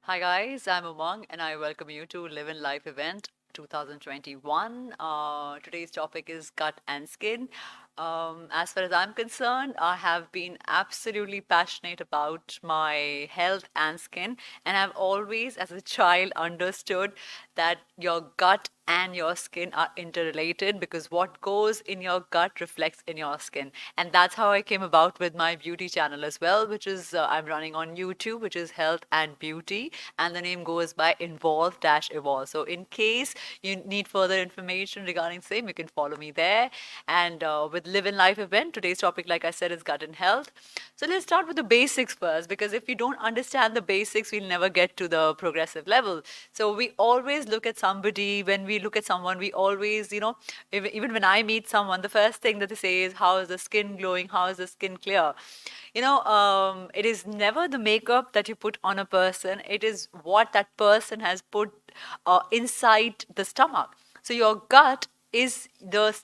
Hi guys, I'm UMANG and I welcome you to Live in Life event 2021. Today's topic is gut and skin. As far as I'm concerned, I have been absolutely passionate about my health and skin, and I've always, as a child, understood that your gut and your skin are interrelated because what goes in your gut reflects in your skin. And that's how I came about with my beauty channel as well, which is I'm running on YouTube, which is Health and Beauty. And the name goes by Involve Dash Evolve. So in case you need further information regarding same, you can follow me there. And with Live in Life event, today's topic, like I said, is gut and health. So let's start with the basics first, because if you don't understand the basics, we'll never get to the progressive level. So we always look at somebody, when we look at someone, we always, even when I meet someone, the first thing that they say is, how is the skin glowing? How is the skin clear? It is never the makeup that you put on a person. It is what that person has put inside the stomach. So your gut is the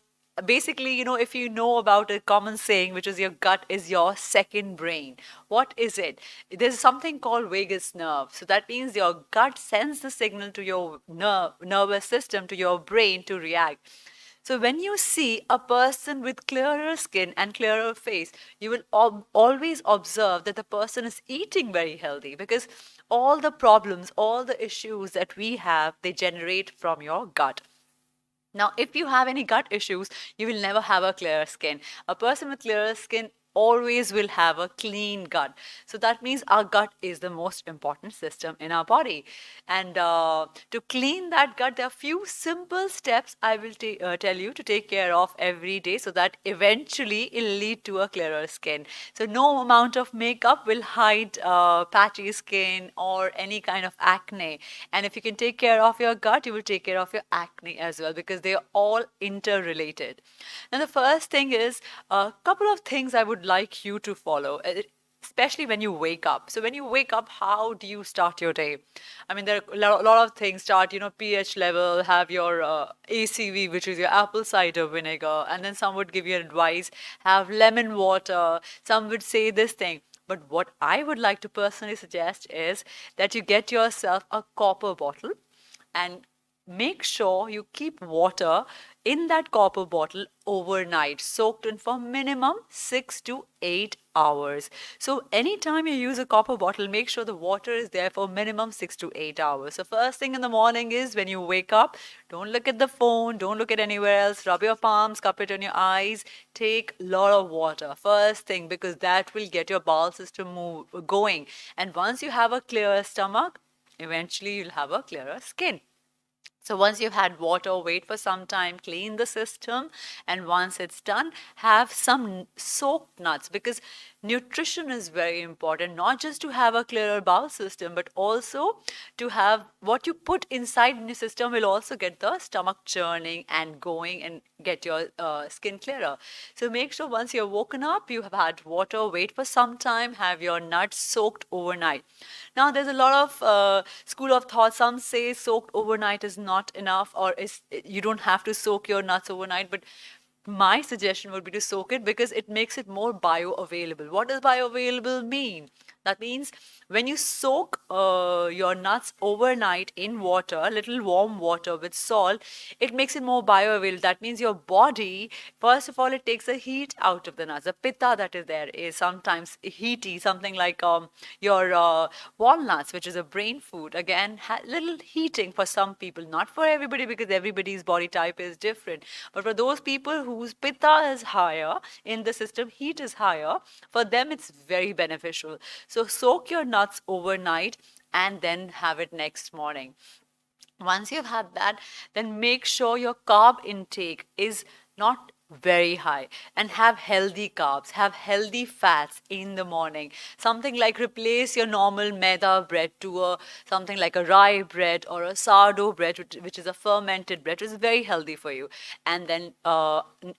basically, if you know about a common saying, which is your gut is your second brain. What is it? There's something called vagus nerve. So that means your gut sends the signal to your nervous system, to your brain to react. So when you see a person with clearer skin and clearer face, you will always observe that the person is eating very healthy, because all the problems, all the issues that we have, they generate from your gut. Now, if you have any gut issues, you will never have a clear skin. A person with clearer skin always will have a clean gut. So that means our gut is the most important system in our body. And to clean that gut, there are few simple steps I will tell you to take care of every day, so that eventually it'll lead to a clearer skin. So no amount of makeup will hide patchy skin or any kind of acne. And if you can take care of your gut, you will take care of your acne as well, because they are all interrelated. Now, the first thing is a couple of things I would like you to follow, especially when you wake up. So when you wake up, how do you start your day? I mean, there are a lot of things. Start, pH level, have your ACV, which is your apple cider vinegar, and then some would give you advice, have lemon water. Some would say this thing. But what I would like to personally suggest is that you get yourself a copper bottle, and make sure you keep water in that copper bottle overnight, soaked in for minimum 6 to 8 hours. So anytime you use a copper bottle, make sure the water is there for minimum 6 to 8 hours. So first thing in the morning is when you wake up, don't look at the phone, don't look at anywhere else, rub your palms, cup it on your eyes, take a lot of water first thing, because that will get your bowel system going. And once you have a clear stomach, eventually you'll have a clearer skin. So once you've had water, wait for some time, clean the system, and once it's done, have some soaked nuts, because nutrition is very important, not just to have a clearer bowel system, but also to have what you put inside in your system will also get the stomach churning and going and get your skin clearer. So make sure once you're woken up, you have had water, wait for some time, have your nuts soaked overnight. Now, there's a lot of school of thought. Some say soaked overnight is not enough, or you don't have to soak your nuts overnight. But my suggestion would be to soak it, because it makes it more bioavailable. What does bioavailable mean? That means when you soak your nuts overnight in water, little warm water with salt, it makes it more bioavailable. That means your body, first of all, it takes the heat out of the nuts. The pitta that is there is sometimes heaty, something like your walnuts, which is a brain food. Again, little heating for some people, not for everybody, because everybody's body type is different. But for those people whose pitta is higher in the system, heat is higher, for them it's very beneficial. So soak your nuts overnight and then have it next morning. Once you've had that, then make sure your carb intake is not very high, and have healthy carbs, have healthy fats in the morning. Something like replace your normal maida bread to something like a rye bread or a sourdough bread, which is a fermented bread, which is very healthy for you. And then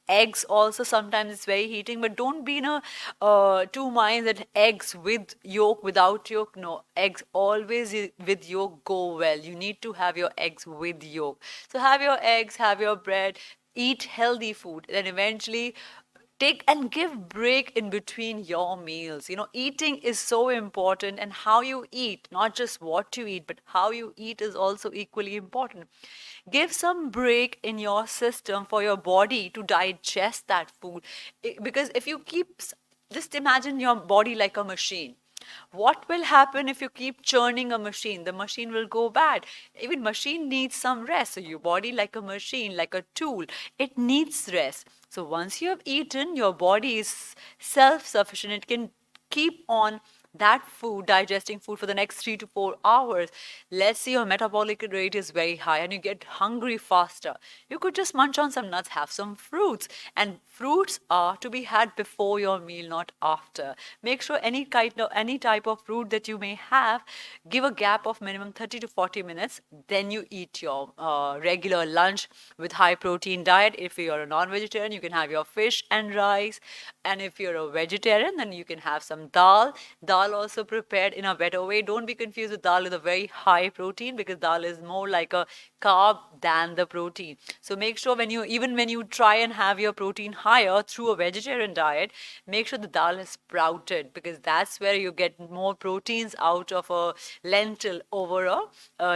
eggs also, sometimes it's very heating, but don't be in a two minds that eggs with yolk, without yolk. No, eggs always with yolk go well. You need to have your eggs with yolk. So have your eggs, have your bread, eat healthy food, then eventually Take and give break in between your meals. Eating is so important, and how you eat, not just what you eat, but how you eat is also equally important. Give some break in your system for your body to digest that food. Because if you keep, just imagine your body like a machine. What will happen if you keep churning a machine? The machine will go bad. Even machine needs some rest. So your body, like a machine, like a tool, it needs rest. So once you have eaten, your body is self-sufficient. It can keep on that food, digesting food for the next 3 to 4 hours. Let's say your metabolic rate is very high and you get hungry faster. You could just munch on some nuts, have some fruits. And fruits are to be had before your meal, not after. Make sure any type of fruit that you may have, give a gap of minimum 30 to 40 minutes. Then you eat your regular lunch with high protein diet. If you're a non-vegetarian, you can have your fish and rice. And if you're a vegetarian, then you can have some dal. Dal also prepared in a better way. Don't be confused with dal with a very high protein, because dal is more like a carb than the protein. So make sure even when you try and have your protein higher through a vegetarian diet, make sure the dal is sprouted, because that's where you get more proteins out of a lentil over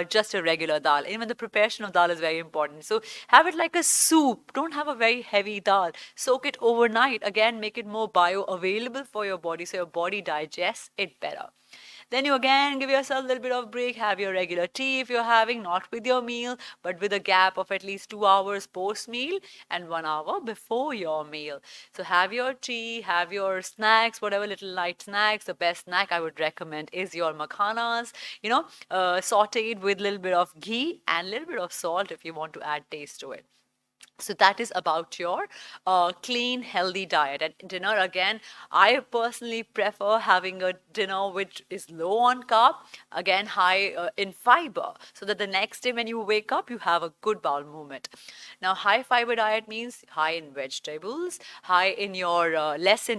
just a regular dal. Even the preparation of dal is very important. So have it like a soup. Don't have a very heavy dal. Soak it overnight. Again, make it more bioavailable for your body, so your body digests it better. Then you again give yourself a little bit of break, have your regular tea if you're having, not with your meal, but with a gap of at least 2 hours post meal and 1 hour before your meal. So have your tea, have your snacks, whatever little light snacks. The best snack I would recommend is your makhanas, sauteed with a little bit of ghee and a little bit of salt if you want to add taste to it. So that is about your clean, healthy diet. And dinner, again, I personally prefer having a dinner which is low on carb, again, high in fiber, so that the next day when you wake up, you have a good bowel movement. Now, high fiber diet means high in vegetables, high in your,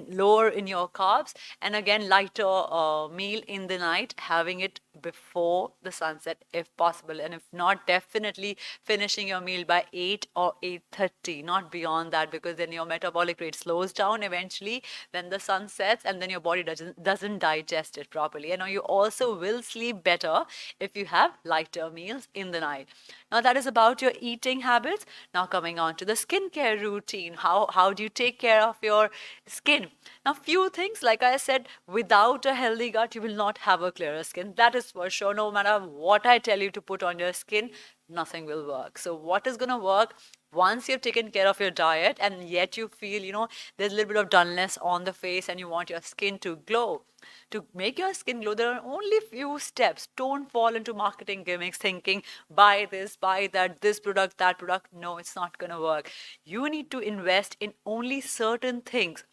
lower in your carbs, and again, lighter meal in the night, having it before the sunset if possible, and if not, definitely finishing your meal by 8 or 8:30, not beyond that, because then your metabolic rate slows down eventually when the sun sets, and then your body doesn't digest it properly. And you also will sleep better if you have lighter meals in the night. Now that is about your eating habits. Now coming on to the skincare routine. How do you take care of your skin? Now few things, like I said, without a healthy gut, you will not have a clearer skin. That is for sure. No matter what I tell you to put on your skin, nothing will work. So what is going to work? Once you've taken care of your diet and yet you feel, there's a little bit of dullness on the face and you want your skin to glow. To make your skin glow, there are only few steps. Don't fall into marketing gimmicks thinking, buy this, buy that, this product, that product. No, it's not going to work. You need to invest in only certain things,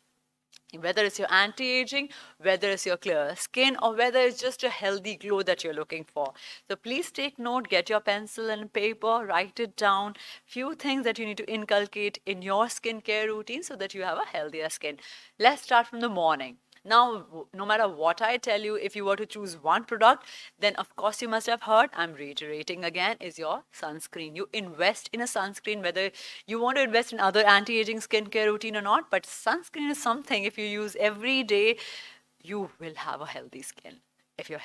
whether it's your anti-aging, whether it's your clear skin, or whether it's just a healthy glow that you're looking for. So please take note, get your pencil and paper, write it down. Few things that you need to inculcate in your skincare routine so that you have a healthier skin. Let's start from the morning. Now, no matter what I tell you, if you were to choose one product, then of course you must have heard, I'm reiterating again, is your sunscreen. You invest in a sunscreen, whether you want to invest in other anti-aging skincare routine or not, but sunscreen is something, if you use every day, you will have a healthy skin. If your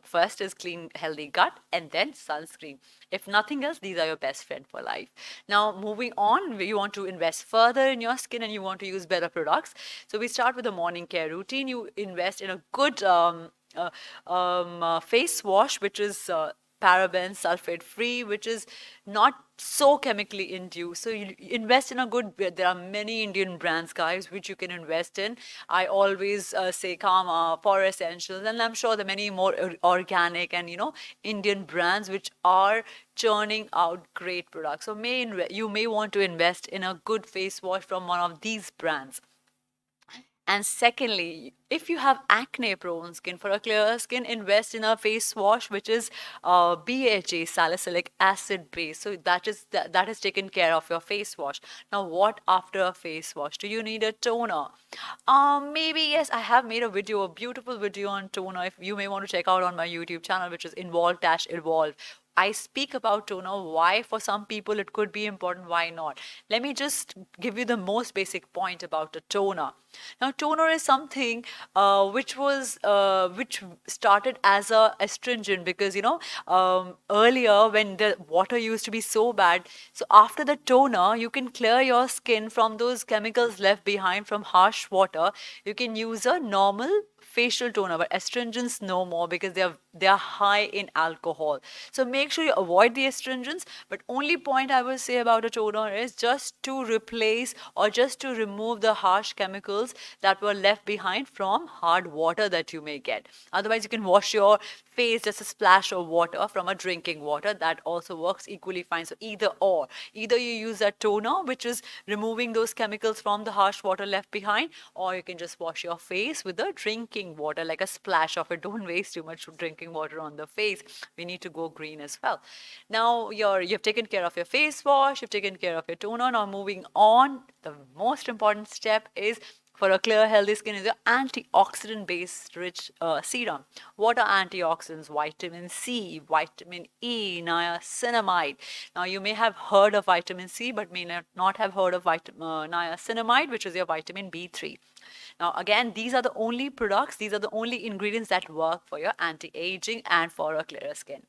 first is clean, healthy gut, and then sunscreen. If nothing else, these are your best friend for life. Now, moving on, you want to invest further in your skin and you want to use better products. So we start with the morning care routine. You invest in a good face wash, which is paraben sulfate free, which is not so chemically induced. So you invest in a good, there are many Indian brands, guys, which you can invest in. I always say Kama, Forest Essentials, and I'm sure there are many more organic and Indian brands which are churning out great products. So you may want to invest in a good face wash from one of these brands. And secondly, if you have acne prone skin, for a clearer skin, invest in a face wash which is BHA, salicylic acid base. So that is taken care of your face wash. Now what after a face wash? Do you need a toner? Maybe yes, I have made a beautiful video on toner. If you may want to check out on my YouTube channel, which is Involve-Evolve. I speak about toner, why for some people it could be important, why not. Let me just give you the most basic point about a toner. Now, toner is something which started as a astringent, because earlier when the water used to be so bad, so after the toner you can clear your skin from those chemicals left behind from harsh water. You can use a normal facial toner, but astringents no more, because they are high in alcohol. So make sure you avoid the astringents. But only point I will say about a toner is just to replace or just to remove the harsh chemicals that were left behind from hard water that you may get. Otherwise, you can wash your face, just a splash of water from a drinking water. That also works equally fine. So either or, either you use a toner which is removing those chemicals from the harsh water left behind, or you can just wash your face with the drinking water, like a splash of it. Don't waste too much drinking water on the face. We need to go green as well. Now you've taken care of your face wash, you've taken care of your toner. Now moving on, the most important step is for a clear, healthy skin is your antioxidant-based rich serum. What are antioxidants? Vitamin C, vitamin E, niacinamide. Now, you may have heard of vitamin C, but may not have heard of niacinamide, which is your vitamin B3. Now, again, these are the only products, these are the only ingredients that work for your anti-aging and for a clearer skin.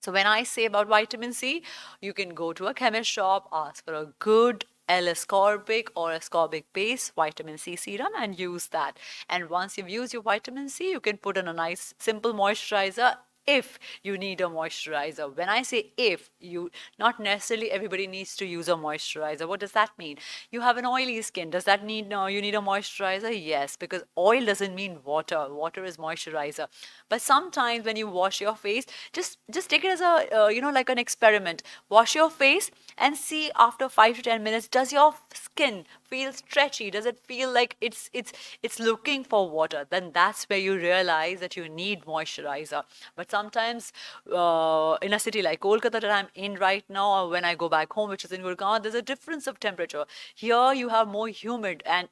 So when I say about vitamin C, you can go to a chemist shop, ask for a good L-ascorbic or ascorbic base vitamin C serum and use that. And once you've used your vitamin C, you can put on a nice simple moisturizer if you need a moisturizer. When I say if, not necessarily everybody needs to use a moisturizer. What does that mean? You have an oily skin. Does that mean you need a moisturizer? Yes, because oil doesn't mean water. Water is moisturizer. But sometimes when you wash your face, just take it as a like an experiment. Wash your face and see after 5 to 10 minutes, does your skin feel stretchy? Does it feel like it's looking for water? Then that's where you realize that you need moisturizer. But sometimes in a city like Kolkata that I'm in right now, or when I go back home, which is in Gurgaon, there's a difference of temperature. Here you have more humid and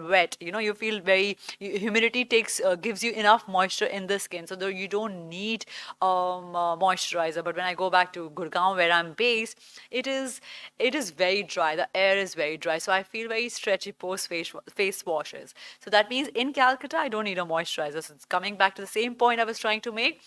wet. You feel very, humidity gives you enough moisture in the skin, so though you don't need moisturizer. But when I go back to Gurgaon, where I'm based, it is very dry. The air is very dry, so I feel very stretchy post face washes. So that means in Calcutta I don't need a moisturizer. So it's coming back to the same point I was trying to make.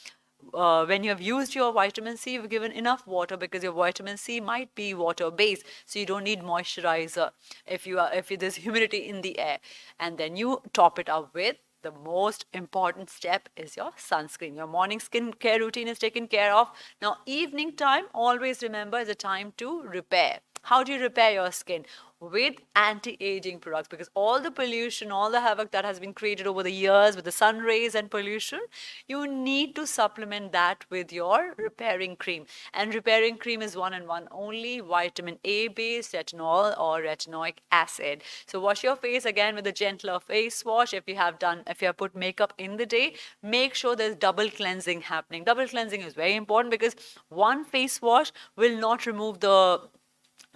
When you have used your vitamin C, you've given enough water, because your vitamin C might be water based, so you don't need moisturizer if there's humidity in the air. And then you top it up with the most important step is your sunscreen. Your morning skincare routine is taken care of. Now, evening time, always remember, is a time to repair. How do you repair your skin? With anti-aging products, because all the pollution, all the havoc that has been created over the years with the sun rays and pollution, you need to supplement that with your repairing cream. And repairing cream is one and one only, vitamin A based retinol or retinoic acid. So wash your face again with a gentler face wash. If you have put makeup in the day, make sure there's double cleansing happening. Double cleansing is very important, because one face wash will not remove the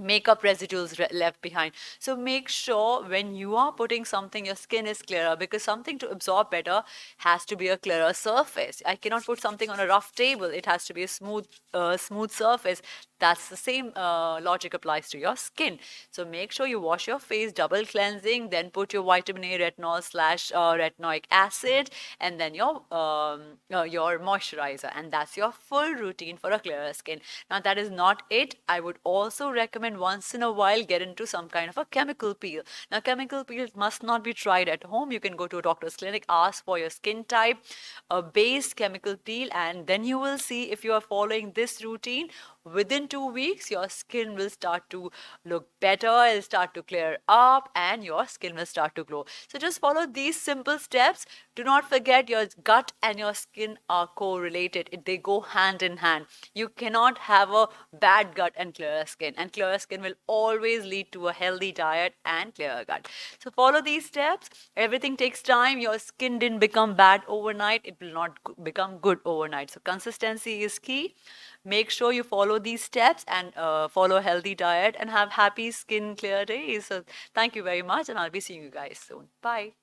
makeup residuals left behind. So make sure when you are putting something, your skin is clearer, because something to absorb better has to be a clearer surface. I cannot put something on a rough table. It has to be a smooth surface. That's the same logic applies to your skin. So make sure you wash your face, double cleansing, then put your vitamin A retinol / retinoic acid, and then your moisturizer, and that's your full routine for a clearer skin. Now that is not it. I would also recommend once in a while get into some kind of a chemical peel. Now chemical peels must not be tried at home. You can go to a doctor's clinic, ask for your skin type, a base chemical peel, and then you will see if you are following this routine. Within 2 weeks, your skin will start to look better, it'll start to clear up, and your skin will start to glow. So just follow these simple steps. Do not forget, your gut and your skin are correlated. They go hand in hand. You cannot have a bad gut and clearer skin. And clearer skin will always lead to a healthy diet and clearer gut. So follow these steps. Everything takes time. Your skin didn't become bad overnight. It will not become good overnight. So consistency is key. Make sure you follow these steps and follow a healthy diet and have happy skin clear days. So thank you very much, and I'll be seeing you guys soon. Bye.